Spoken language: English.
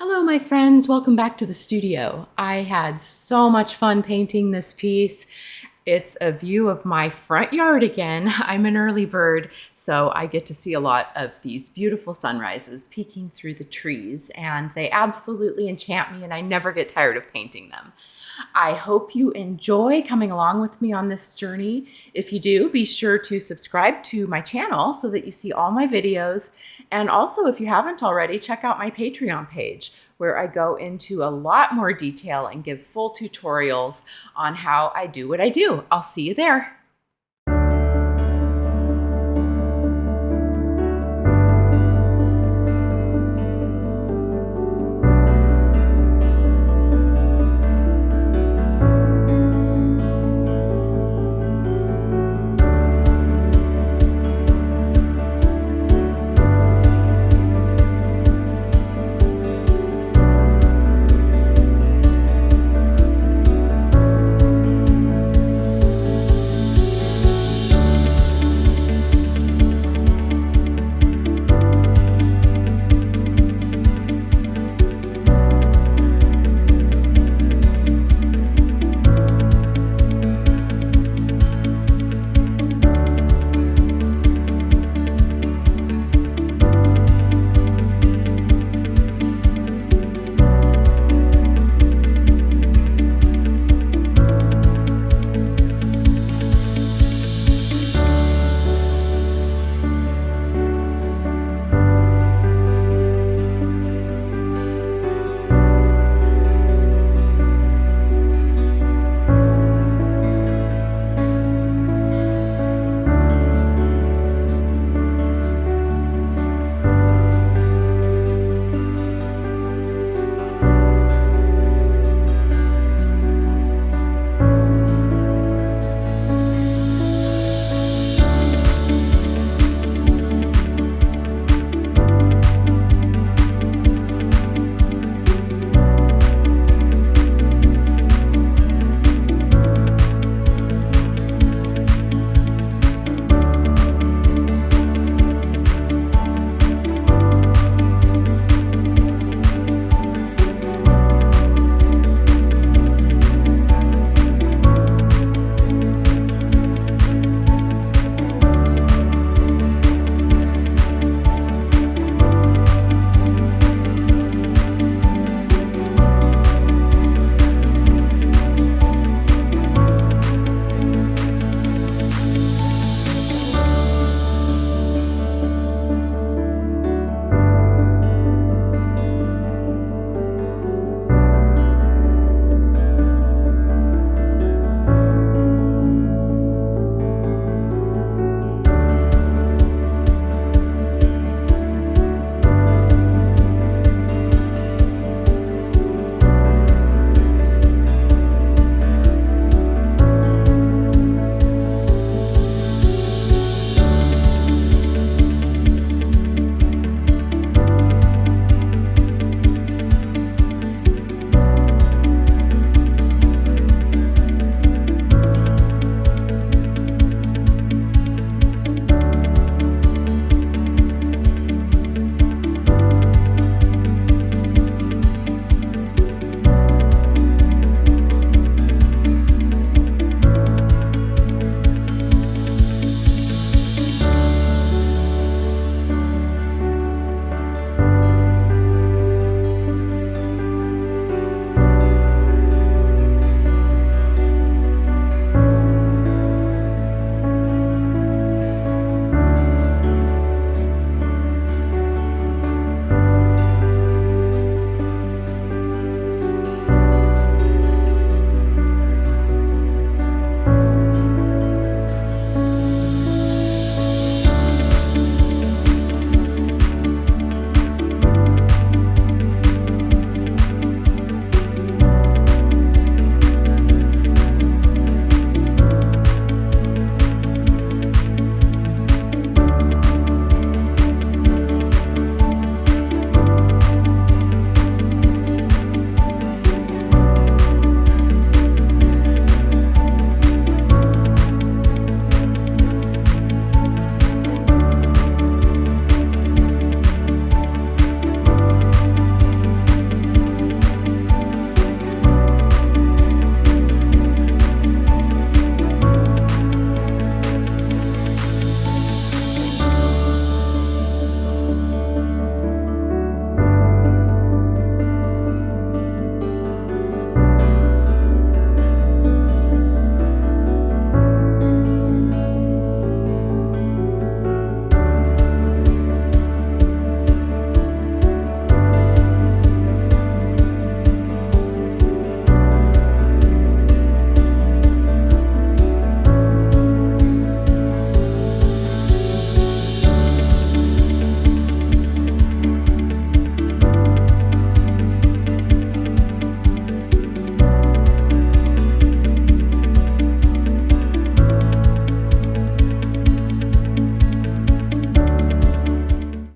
Hello, my friends. Welcome back to the studio. I had so much fun painting this piece. It's a view of my front yard again. I'm an early bird, so I get to see a lot of these beautiful sunrises peeking through the trees, and they absolutely enchant me, and I never get tired of painting them. I hope you enjoy coming along with me on this journey. If you do, be sure to subscribe to my channel so that you see all my videos. And also, if you haven't already, check out my Patreon page where I go into a lot more detail and give full tutorials on how I do what I do. I'll see you there.